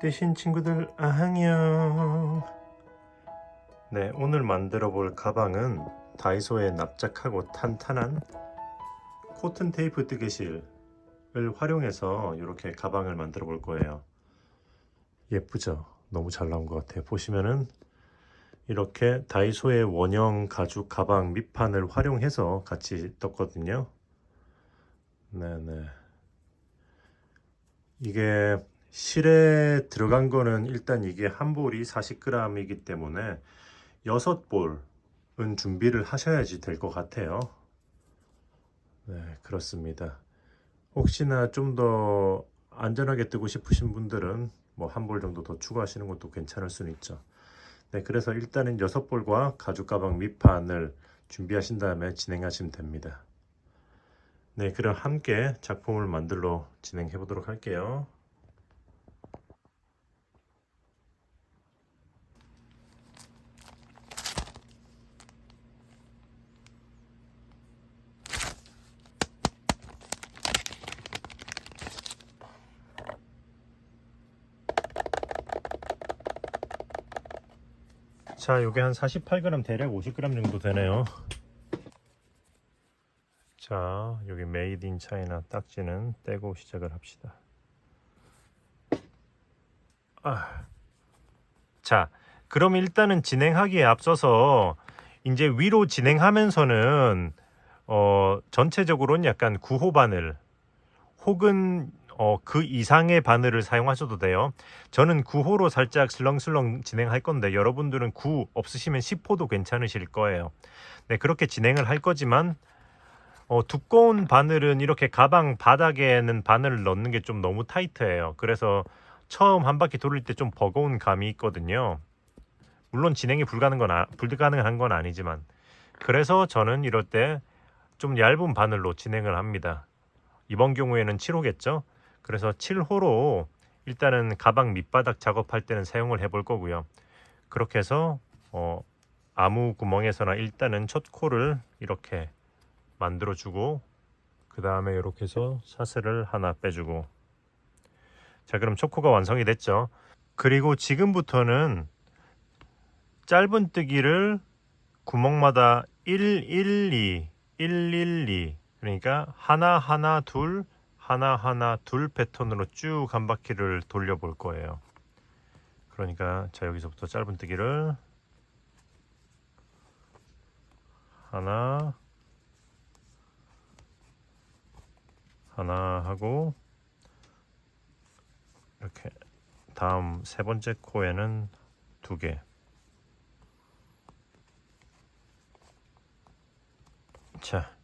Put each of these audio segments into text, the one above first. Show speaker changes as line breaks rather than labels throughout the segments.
뜨신 친구들 안녕. 네, 오늘 만들어 볼 가방은 다이소에 납작하고 탄탄한 코튼 테이프 뜨개실을 활용해서 이렇게 가방을 만들어 볼 거예요. 예쁘죠? 너무 잘 나온 것 같아요. 보시면은 이렇게 다이소의 원형 가죽 가방 밑판을 활용해서 같이 떴거든요. 네네. 이게 실에 들어간 거는 일단 이게 한 볼이 40g이기 때문에 6볼은 준비를 하셔야지 될 것 같아요. 네, 그렇습니다. 혹시나 좀 더 안전하게 뜨고 싶으신 분들은 뭐 한 볼 정도 더 추가하시는 것도 괜찮을 수는 있죠. 네, 그래서 일단은 6볼과 가죽 가방 밑판을 준비하신 다음에 진행하시면 됩니다. 네, 그럼 함께 작품을 만들러 진행해 보도록 할게요. 자, 요게 한 48g, 대략 50g 정도 되네요. 자, 여기 메이드 인 차이나 딱지는 떼고 시작을 합시다. 자, 그럼 일단은 진행하기에 앞서서 이제 위로 진행하면서는 전체적으로는 약간 9호 바늘 혹은 그 이상의 바늘을 사용하셔도 돼요. 저는 9호로 살짝 슬렁슬렁 진행할 건데 여러분들은 9 없으시면 10호도 괜찮으실 거예요. 네, 그렇게 진행을 할 거지만 두꺼운 바늘은 이렇게 가방 바닥에는 바늘을 넣는 게 좀 너무 타이트해요. 그래서 처음 한 바퀴 돌릴 때 좀 버거운 감이 있거든요. 물론 진행이 불가능한 건 아니지만, 그래서 저는 이럴 때 좀 얇은 바늘로 진행을 합니다. 이번 경우에는 7호겠죠. 그래서 7호로 일단은 가방 밑바닥 작업할 때는 사용을 해볼 거고요. 그렇게 해서 아무 구멍에서나 일단은 첫 코를 이렇게 만들어 주고, 그 다음에 이렇게 해서 사슬을 하나 빼주고, 자, 그럼 첫 코가 완성이 됐죠. 그리고 지금부터는 짧은뜨기를 구멍마다 112 그러니까 하나 둘 패턴으로 쭉 한 바퀴를 돌려 볼 거예요. 그러니까 자, 여기서부터 짧은뜨기를 하나 하고, 이렇게 다음 세 번째 코에는 2개. 자,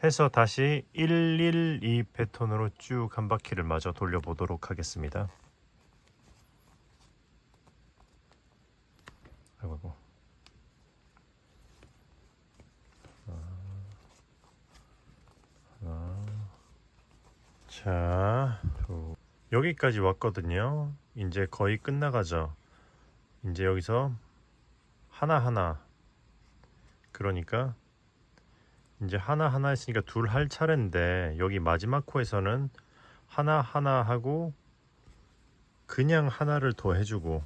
해서 다시 112 패턴으로 쭉 한 바퀴를 마저 돌려보도록 하겠습니다. 아이고. 자, 여기까지 왔거든요. 이제 거의 끝나가죠. 이제 여기서 하나하나, 그러니까 이제 하나하나 했으니까 둘 할 차례인데, 여기 마지막 코에서는 하나하나 하고 그냥 하나를 더 해주고,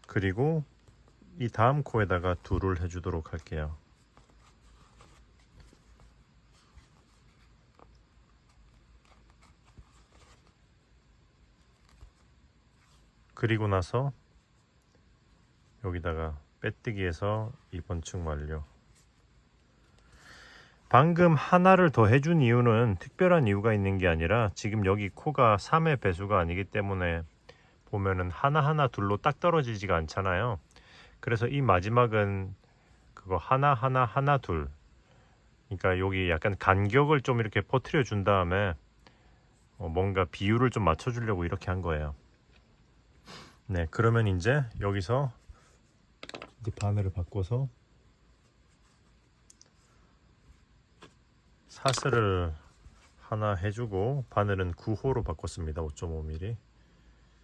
그리고 이 다음 코에다가 둘을 해주도록 할게요. 그리고 나서 여기다가 빼뜨기해서 이번 축 완료. 방금 하나를 더 해준 이유는 특별한 이유가 있는 게 아니라, 지금 여기 코가 3의 배수가 아니기 때문에 보면은 하나하나 둘로 딱 떨어지지가 않잖아요. 그래서 이 마지막은 그거 하나 둘, 그러니까 여기 약간 간격을 좀 이렇게 퍼뜨려 준 다음에 뭔가 비율을 좀 맞춰 주려고 이렇게 한 거예요. 네, 그러면 이제 여기서 이제 바늘을 바꿔서 사슬을 하나 해주고, 바늘은 9호로 바꿨습니다. 5.5mm.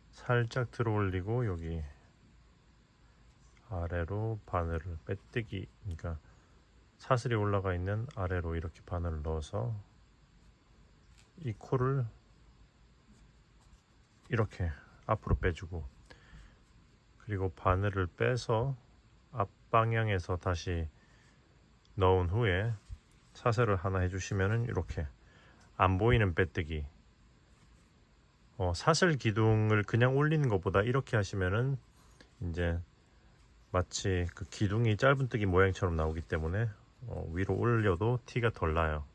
살짝 들어 올리고 여기 아래로 바늘을 빼뜨기, 그러니까 사슬이 올라가 있는 아래로 이렇게 바늘을 넣어서 이 코를 이렇게 앞으로 빼주고, 그리고 바늘을 빼서 앞방향에서 다시 넣은 후에 사슬을 하나 해주시면은 이렇게 안 보이는 빼뜨기. 사슬 기둥을 그냥 올리는 것보다 이렇게 하시면은 이제 마치 그 기둥이 짧은뜨기 모양처럼 나오기 때문에 위로 올려도 티가 덜 나요.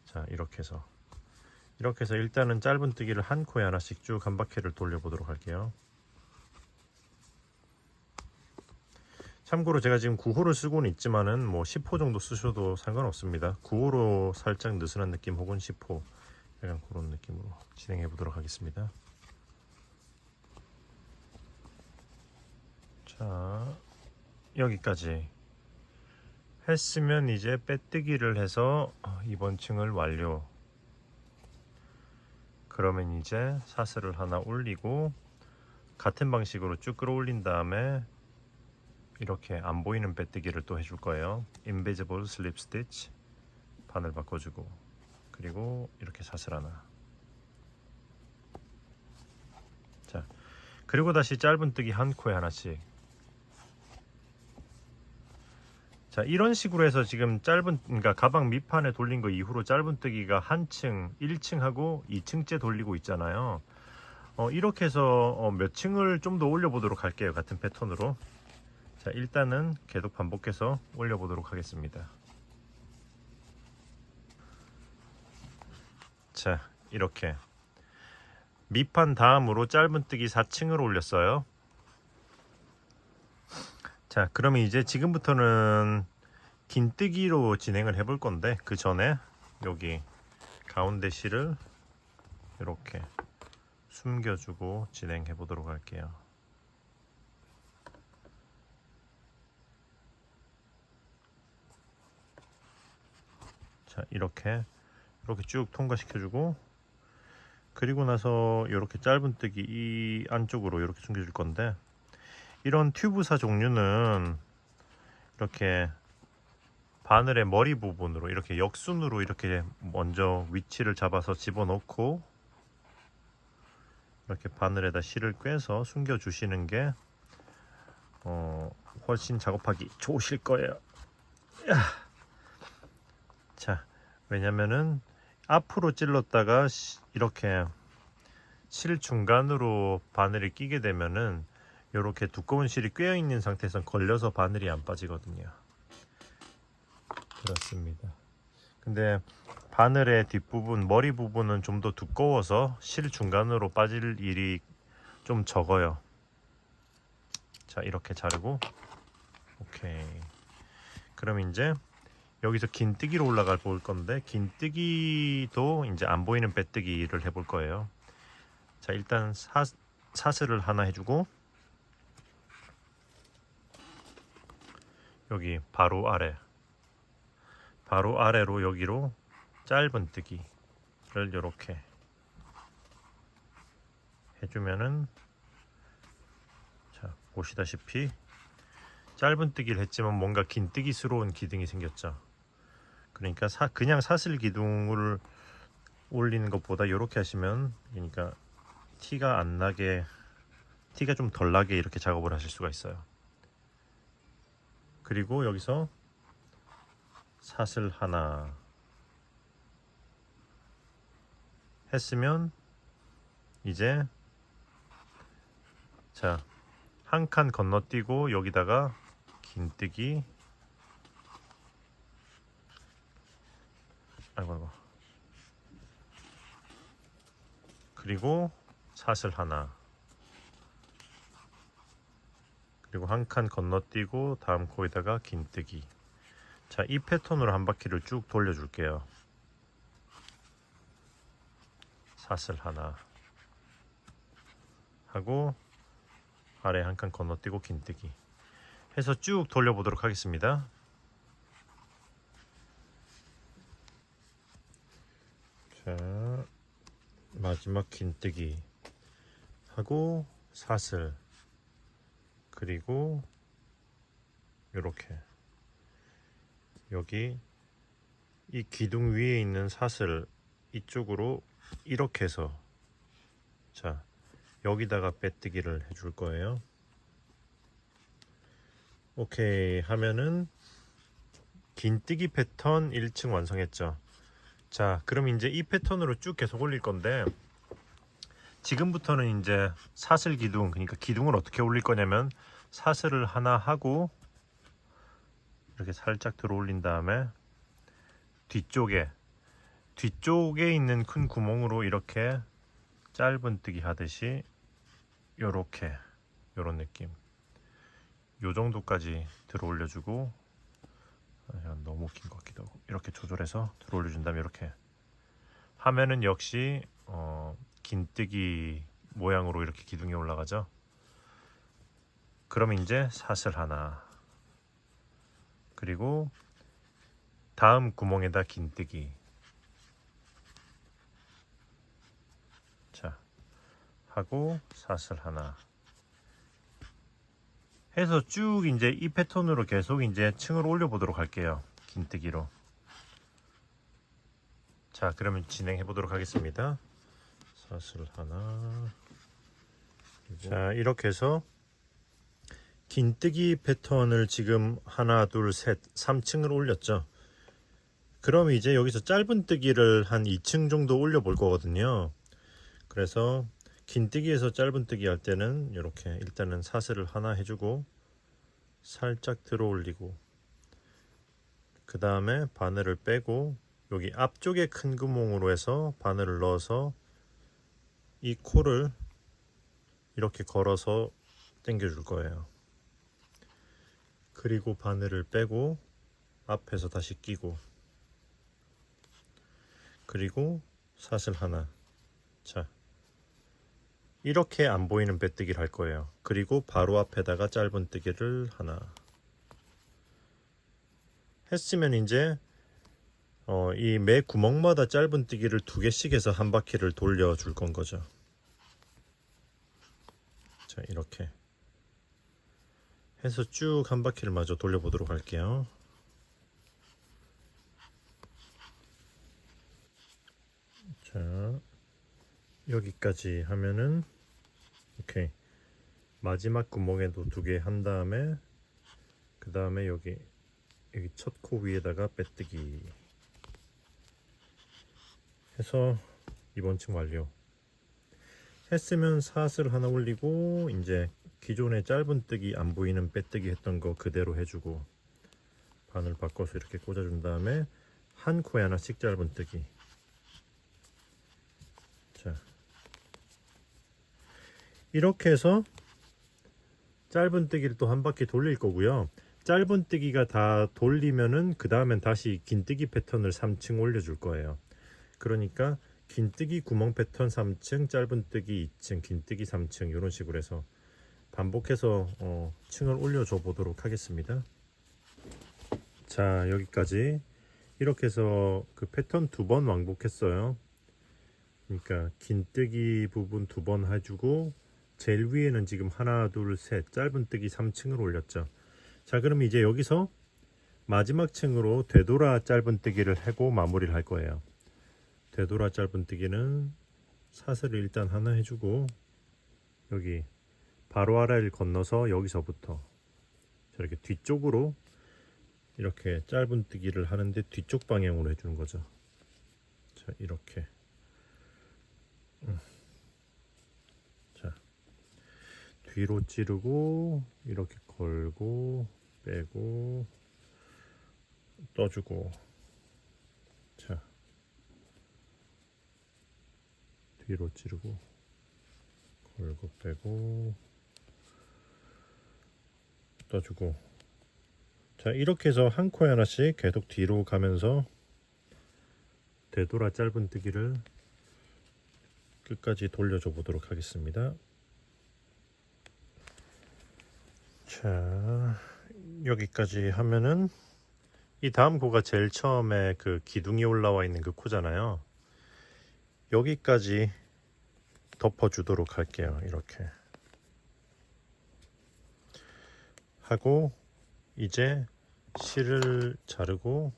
자, 이렇게 해서 일단은 짧은뜨기를 한 코에 하나씩 쭉 한 바퀴를 돌려보도록 할게요. 참고로 제가 지금 9호를 쓰고는 있지만은 뭐 10호 정도 쓰셔도 상관없습니다. 9호로 살짝 느슨한 느낌 혹은 10호 약간 그런 느낌으로 진행해 보도록 하겠습니다. 자, 여기까지 했으면 이제 빼뜨기를 해서 이번 층을 완료. 그러면 이제 사슬을 하나 올리고 같은 방식으로 쭉 끌어올린 다음에 이렇게 안 보이는 빼뜨기를 또 해줄 거예요. Invisible Slip Stitch, 바늘 바꿔주고, 그리고 이렇게 사슬 하나. 자, 그리고 다시 짧은뜨기 한 코에 하나씩. 자, 이런 식으로 해서 지금 그러니까 가방 밑판에 돌린 거 이후로 짧은뜨기가 한 층, 1층하고 2층째 돌리고 있잖아요. 이렇게 해서 몇 층을 좀 더 올려보도록 할게요. 같은 패턴으로. 자, 일단은 계속 반복해서 올려보도록 하겠습니다. 자, 이렇게 밑판 다음으로 짧은뜨기 4층을 올렸어요. 자, 그러면 이제 지금부터는 긴뜨기로 진행을 해볼 건데, 그 전에 여기 가운데 실을 이렇게 숨겨주고 진행해 보도록 할게요. 자, 이렇게 쭉 통과시켜주고, 그리고 나서 이렇게 짧은뜨기 이 안쪽으로 이렇게 숨겨줄 건데, 이런 튜브사 종류는 이렇게 바늘의 머리 부분으로 이렇게 역순으로 이렇게 먼저 위치를 잡아서 집어넣고 이렇게 바늘에다 실을 꿰서 숨겨 주시는 게 훨씬 작업하기 좋으실 거예요. 자, 왜냐면은 앞으로 찔렀다가 이렇게 실 중간으로 바늘이 끼게 되면은 이렇게 두꺼운 실이 꿰어 있는 상태에서 걸려서 바늘이 안 빠지거든요. 그렇습니다. 근데 바늘의 뒷부분, 머리 부분은 좀 더 두꺼워서 실 중간으로 빠질 일이 좀 적어요. 자, 이렇게 자르고, 오케이. 그럼 이제 여기서 긴뜨기로 올라가 볼 건데, 긴뜨기도 이제 안 보이는 빼뜨기를 해볼 거예요. 자, 일단 사슬을 하나 해주고, 여기 바로 아래로 여기로 짧은뜨기를 이렇게 해주면은, 자, 보시다시피 짧은뜨기를 했지만 뭔가 긴뜨기스러운 기둥이 생겼죠. 그러니까 그냥 사슬 기둥을 올리는 것보다 이렇게 하시면, 그러니까 티가 안 나게, 티가 좀 덜 나게 이렇게 작업을 하실 수가 있어요. 그리고 여기서 사슬 하나 했으면 이제 자, 한 칸 건너뛰고 여기다가 긴뜨기, 아이고, 그리고 사슬 하나, 그리고 한 칸 건너뛰고 다음 코에다가 긴뜨기. 자, 이 패턴으로 한 바퀴를 쭉 돌려줄게요. 사슬 하나 하고 아래 한 칸 건너뛰고 긴뜨기 해서 쭉 돌려보도록 하겠습니다. 자, 마지막 긴뜨기 하고 사슬, 그리고 이렇게 여기 이 기둥 위에 있는 사슬 이쪽으로 이렇게 해서 자 여기다가 빼뜨기를 해줄 거예요. 오케이 하면은 긴뜨기 패턴 1층 완성했죠. 자 그럼 이제 이 패턴으로 쭉 계속 올릴 건데, 지금부터는 이제 사슬 기둥, 그러니까 기둥을 어떻게 올릴 거냐면 사슬을 하나 하고 이렇게 살짝 들어 올린 다음에 뒤쪽에 있는 큰 구멍으로 이렇게 짧은뜨기 하듯이 요렇게 요런 느낌 요 정도까지 들어 올려주고, 너무 긴 것 같기도 하고 이렇게 조절해서 들어 올려준 다음에 이렇게 하면은 역시 긴뜨기 모양으로 이렇게 기둥이 올라가죠. 그럼 이제 사슬 하나, 그리고 다음 구멍에다 긴뜨기, 자 하고 사슬 하나 해서 쭉 이제 이 패턴으로 계속 이제 층을 올려 보도록 할게요. 긴뜨기로. 자 그러면 진행해 보도록 하겠습니다. 사슬 하나, 자 이렇게 해서 긴뜨기 패턴을 지금 하나 둘 셋 3층을 올렸죠. 그럼 이제 여기서 짧은뜨기를 한 2층 정도 올려 볼 거거든요. 그래서 긴뜨기에서 짧은뜨기 할 때는 이렇게 일단은 사슬을 하나 해주고 살짝 들어 올리고, 그 다음에 바늘을 빼고 여기 앞쪽에 큰 구멍으로 해서 바늘을 넣어서 이 코를 이렇게 걸어서 당겨 줄 거예요. 그리고 바늘을 빼고 앞에서 다시 끼고, 그리고 사슬 하나, 자 이렇게 안 보이는 빼뜨기를 할 거예요. 그리고 바로 앞에다가 짧은뜨기를 하나 했으면 이제 이 매 구멍마다 짧은뜨기를 2개씩 해서 한 바퀴를 돌려 줄 건 거죠. 자 이렇게 해서 쭉 한 바퀴를 마저 돌려 보도록 할게요. 자 여기까지 하면은 오케이, 마지막 구멍에도 2개 한 다음에 그 다음에 여기 첫 코 위에다가 빼뜨기 해서 이번 층 완료 했으면 사슬 하나 올리고 이제 기존에 짧은뜨기 안 보이는 빼뜨기 했던 거 그대로 해주고 바늘 바꿔서 이렇게 꽂아준 다음에 한 코에 하나씩 짧은뜨기. 자 이렇게 해서 짧은뜨기를 또 한 바퀴 돌릴 거고요. 짧은뜨기가 다 돌리면은 그 다음엔 다시 긴뜨기 패턴을 3층 올려줄 거예요. 그러니까 긴뜨기 구멍 패턴 3층, 짧은뜨기 2층, 긴뜨기 3층 이런 식으로 해서 반복해서 층을 올려줘 보도록 하겠습니다. 자 여기까지 이렇게 해서 그 패턴 2번 왕복했어요. 그러니까 긴뜨기 부분 2번 해주고 제일 위에는 지금 하나 둘 셋 짧은뜨기 3층을 올렸죠. 자 그럼 이제 여기서 마지막 층으로 되돌아 짧은뜨기를 하고 마무리를 할 거예요. 되돌아 짧은뜨기는 사슬을 일단 하나 해주고 여기 바로 아래를 건너서 여기서부터 저렇게 뒤쪽으로 이렇게 짧은뜨기를 하는데 뒤쪽 방향으로 해주는 거죠. 자 이렇게 자 뒤로 찌르고 이렇게 걸고 빼고 떠주고, 자 뒤로 찌르고 걸고 빼고 떠주고, 자 이렇게 해서 한 코에 하나씩 계속 뒤로 가면서 되돌아 짧은뜨기를 끝까지 돌려줘 보도록 하겠습니다. 자 여기까지 하면은 이 다음 코가 제일 처음에 그 기둥이 올라와 있는 그 코잖아요. 여기까지 덮어주도록 할게요. 이렇게 하고 이제 실을 자르고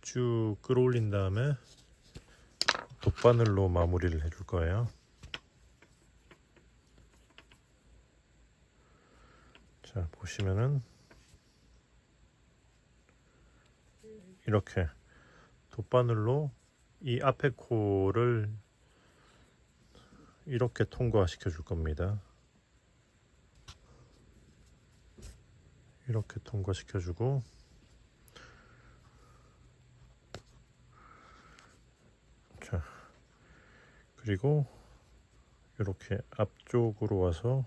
쭉 끌어올린 다음에 돗바늘로 마무리를 해줄 거예요. 자, 보시면은 이렇게 돗바늘로 이 앞에 코를 이렇게 통과시켜 줄 겁니다. 이렇게 통과시켜 주고, 자, 그리고 이렇게 앞쪽으로 와서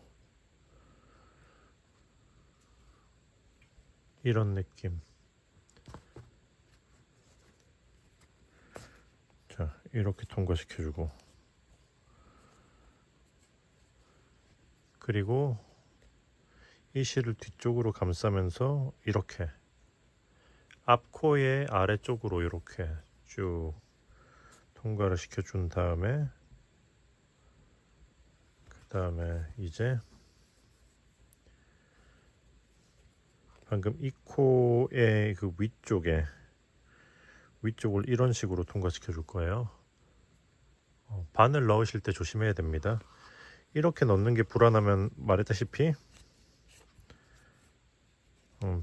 이런 느낌. 자, 이렇게 통과시켜 주고, 그리고 이 실을 뒤쪽으로 감싸면서 이렇게 앞코의 아래쪽으로 이렇게 쭉 통과를 시켜준 다음에, 그 다음에 이제 방금 이 코의 그 위쪽을 이런 식으로 통과시켜 줄 거예요. 바늘 넣으실 때 조심해야 됩니다. 이렇게 넣는 게 불안하면 말했다시피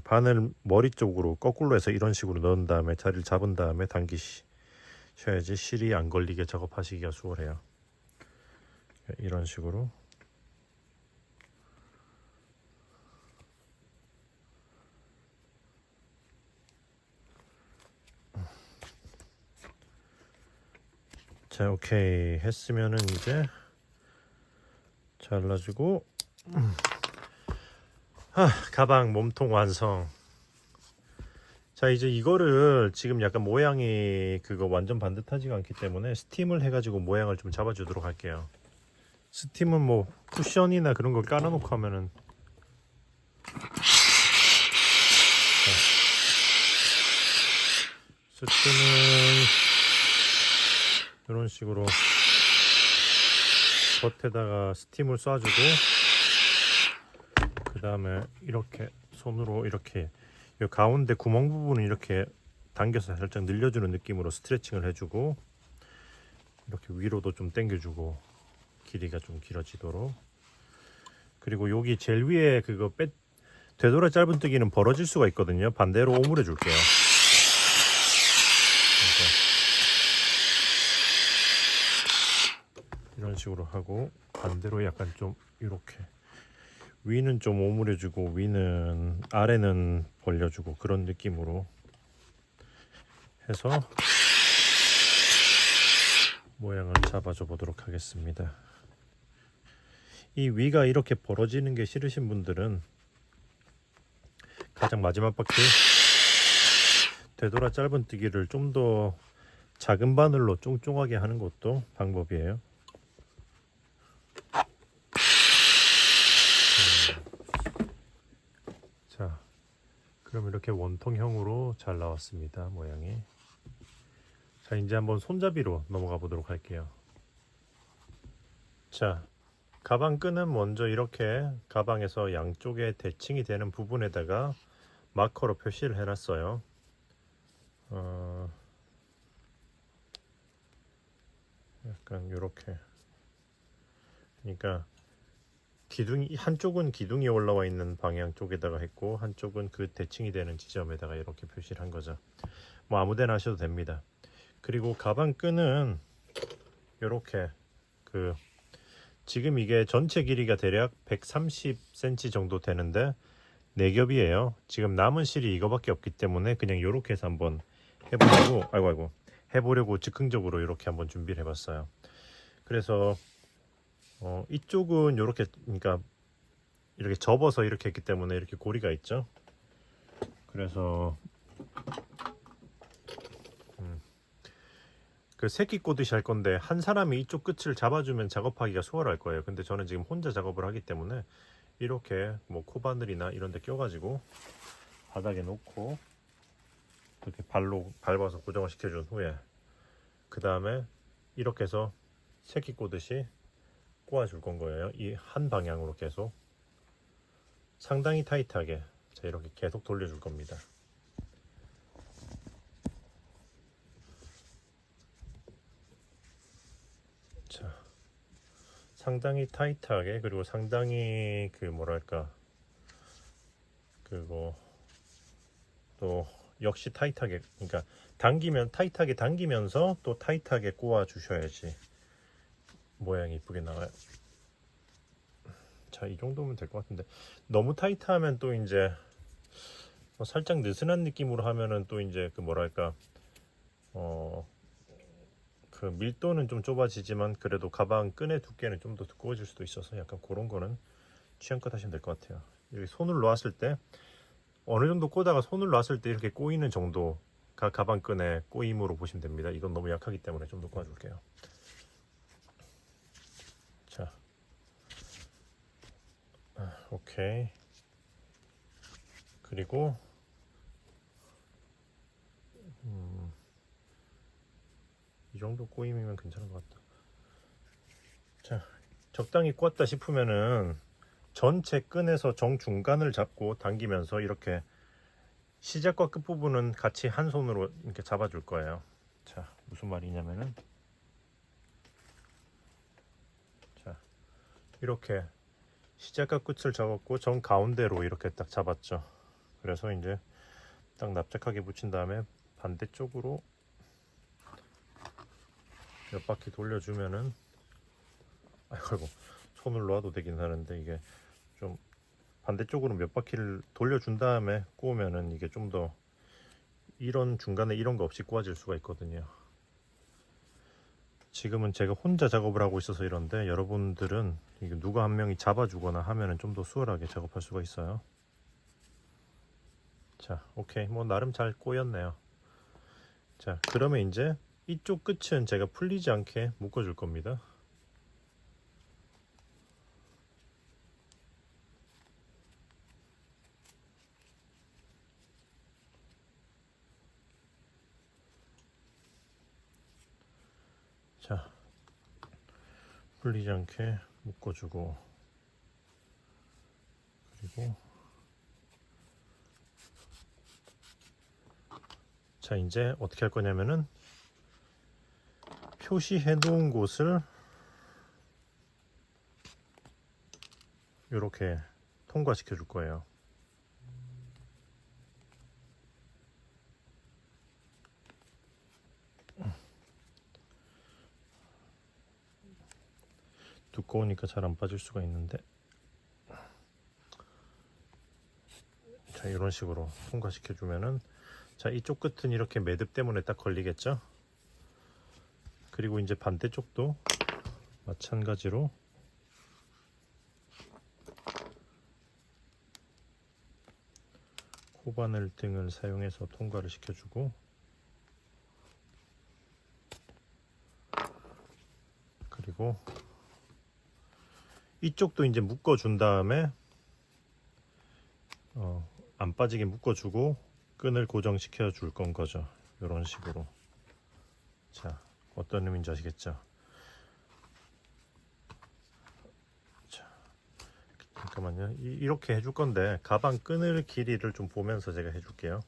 바늘 머리 쪽으로 거꾸로 해서 이런 식으로 넣은 다음에 자리를 잡은 다음에 당기셔야지 실이 안 걸리게 작업하시기가 수월해요. 이런 식으로. 자, 오케이 했으면은 이제 잘라주고, 가방 몸통 완성. 자, 이제 이거를 지금 약간 모양이 그거 완전 반듯하지가 않기 때문에 스팀을 해가지고 모양을 좀 잡아주도록 할게요. 스팀은 뭐 쿠션이나 그런 걸 깔아놓고 하면은, 스팀은 이런 식으로 겉에다가 스팀을 쏴주고, 그 다음에 이렇게 손으로 이렇게 이 가운데 구멍 부분을 이렇게 당겨서 살짝 늘려주는 느낌으로 스트레칭을 해주고, 이렇게 위로도 좀 당겨주고 길이가 좀 길어지도록. 그리고 여기 제일 위에 그거 되돌아 짧은뜨기는 벌어질 수가 있거든요. 반대로 오므려 줄게요. 이런 식으로 하고, 반대로 약간 좀 이렇게 위는 좀 오므려주고 아래는 벌려주고, 그런 느낌으로 해서 모양을 잡아줘 보도록 하겠습니다. 이 위가 이렇게 벌어지는 게 싫으신 분들은 가장 마지막 바퀴 되돌아 짧은뜨기를 좀 더 작은 바늘로 쫑쫑하게 하는 것도 방법이에요. 자, 그럼 이렇게 원통형으로 잘 나왔습니다, 모양이. 자, 이제 한번 손잡이로 넘어가 보도록 할게요. 자, 가방 끈은 먼저 이렇게 가방에서 양쪽에 대칭이 되는 부분에다가 마커로 표시를 해놨어요. 약간 이렇게, 그러니까 한쪽은 기둥이 올라와 있는 방향 쪽에다가 했고, 한쪽은 그 대칭이 되는 지점에다가 이렇게 표시를 한 거죠. 뭐 아무데나 하셔도 됩니다. 그리고 가방 끈은 이렇게 지금 이게 전체 길이가 대략 130cm 정도 되는데 4겹이에요. 지금 남은 실이 이거밖에 없기 때문에 그냥 이렇게 해서 한번 해보려고 즉흥적으로 이렇게 한번 준비를 해봤어요. 그래서 이쪽은 이렇게, 그러니까 이렇게 접어서 이렇게 했기 때문에 이렇게 고리가 있죠. 그래서 그 새끼 꼬듯이 할 건데 한 사람이 이쪽 끝을 잡아주면 작업하기가 수월할 거예요. 근데 저는 지금 혼자 작업을 하기 때문에 이렇게 뭐 코바늘이나 이런 데 껴가지고 바닥에 놓고 이렇게 발로 밟아서 고정을 시켜준 후에, 그 다음에 이렇게 해서 새끼 꼬듯이 꼬아줄 건 거예요. 이 한 방향으로 계속 상당히 타이트하게, 자, 이렇게 계속 돌려줄 겁니다. 자, 상당히 타이트하게, 그리고 상당히 그 뭐랄까, 그리고 또 역시 타이트하게, 그러니까 당기면 타이트하게 당기면서 또 타이트하게 꼬아 주셔야지 모양이 이쁘게 나와요. 자, 이 정도면 될 것 같은데, 너무 타이트하면 또 이제 살짝 느슨한 느낌으로 하면은 또 이제 그 뭐랄까, 그 밀도는 좀 좁아지지만 그래도 가방 끈의 두께는 좀 더 두꺼워질 수도 있어서 약간 그런 거는 취향껏 하시면 될 것 같아요. 여기 손을 놓았을 때 어느 정도 꼬다가 손을 놨을 때 이렇게 꼬이는 정도가 가방 끈의 꼬임으로 보시면 됩니다. 이건 너무 약하기 때문에 좀 더 꼬아줄게요. 자, 오케이. 그리고 이 정도 꼬임이면 괜찮은 것 같다. 자, 적당히 꼬았다 싶으면은 전체 끈에서 정중간을 잡고 당기면서 이렇게 시작과 끝 부분은 같이 한 손으로 이렇게 잡아줄 거예요. 자, 무슨 말이냐면은, 자, 이렇게 시작과 끝을 잡았고 정 가운데로 이렇게 딱 잡았죠. 그래서 이제 딱 납작하게 붙인 다음에 반대쪽으로 몇 바퀴 돌려주면은, 아이고, 손을 놓아도 되긴 하는데 이게 좀 반대쪽으로 몇 바퀴를 돌려준 다음에 꼬우면은 이게 좀 더 이런 중간에 이런 거 없이 꼬아질 수가 있거든요. 지금은 제가 혼자 작업을 하고 있어서 이런데 여러분들은 이게 누가 한 명이 잡아주거나 하면은 좀 더 수월하게 작업할 수가 있어요. 자, 오케이. 뭐 나름 잘 꼬였네요. 자, 그러면 이제 이쪽 끝은 제가 풀리지 않게 묶어줄 겁니다. 자, 풀리지 않게 묶어주고, 그리고 자, 이제 어떻게 할 거냐면은 표시해 놓은 곳을 이렇게 통과시켜 줄 거예요. 두꺼우니까 잘 안 빠질 수가 있는데, 자, 이런 식으로 통과시켜 주면은, 자, 이쪽 끝은 이렇게 매듭 때문에 딱 걸리겠죠. 그리고 이제 반대쪽도 마찬가지로 코바늘 등을 사용해서 통과를 시켜주고, 그리고 이쪽도 이제 묶어준 다음에 안 빠지게 묶어주고 끈을 고정시켜 줄 건 거죠. 이런 식으로. 자, 어떤 의미인지 아시겠죠? 자, 잠깐만요. 이렇게 해줄 건데 가방 끈을 길이를 좀 보면서 제가 해줄게요.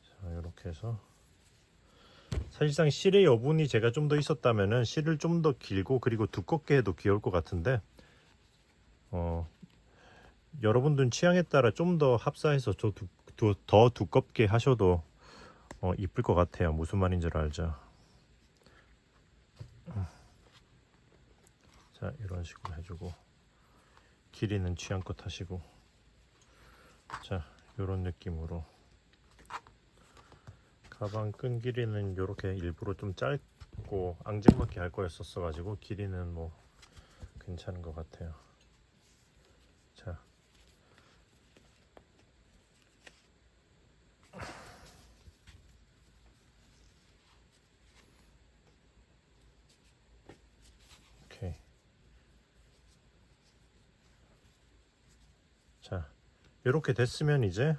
자, 이렇게 해서 사실상 실의 여분이 제가 좀 더 있었다면은 실을 좀 더 길고 그리고 두껍게 해도 귀여울 것 같은데, 여러분들 취향에 따라 좀 더 합사해서 더 두껍게 하셔도 이쁠 것 같아요. 무슨 말인지 알죠? 자, 이런 식으로 해주고 길이는 취향껏 하시고, 자, 이런 느낌으로 가방 끈 길이는 이렇게 일부러 좀 짧고 앙증맞게 할 거였었어 가지고 길이는 뭐 괜찮은 것 같아요. 자, 오케이. 자, 이렇게 됐으면 이제,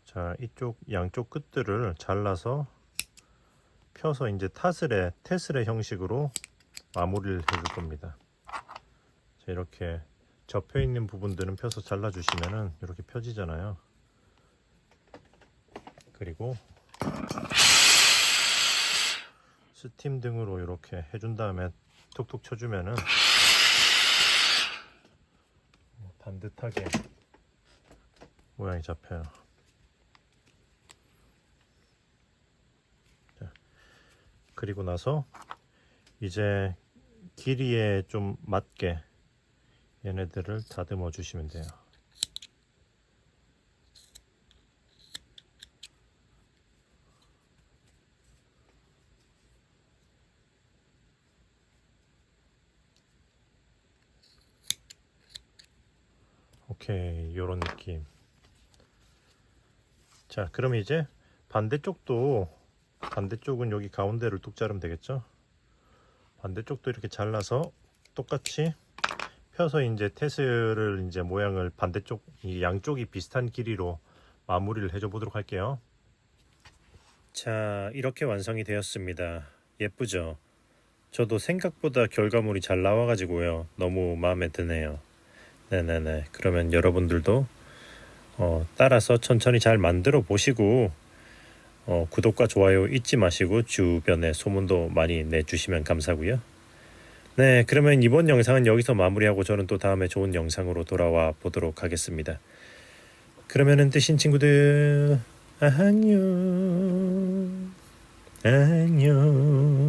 자, 이쪽 양쪽 끝들을 잘라서 펴서 이제 테슬의 형식으로 마무리를 해줄 겁니다. 자, 이렇게 접혀 있는 부분들은 펴서 잘라 주시면은 이렇게 펴지잖아요. 그리고 스팀 등으로 이렇게 해준 다음에 툭툭 쳐주면은 반듯하게 모양이 잡혀요. 자, 그리고 나서 이제 길이에 좀 맞게 얘네들을 다듬어 주시면 돼요. 오케이, 요런 느낌. 자, 그럼 이제 반대쪽은 여기 가운데를 뚝 자르면 되겠죠? 반대쪽도 이렇게 잘라서 똑같이 펴서 이제 테스를 이제 모양을 반대쪽 이 양쪽이 비슷한 길이로 마무리를 해줘 보도록 할게요. 자, 이렇게 완성이 되었습니다. 예쁘죠? 저도 생각보다 결과물이 잘 나와가지고요. 너무 마음에 드네요. 네네네. 그러면 여러분들도 따라서 천천히 잘 만들어 보시고 구독과 좋아요 잊지 마시고 주변에 소문도 많이 내주시면 감사하고요. 네, 그러면 이번 영상은 여기서 마무리하고 저는 또 다음에 좋은 영상으로 돌아와 보도록 하겠습니다. 그러면은 뜨신 친구들 안녕. 안녕.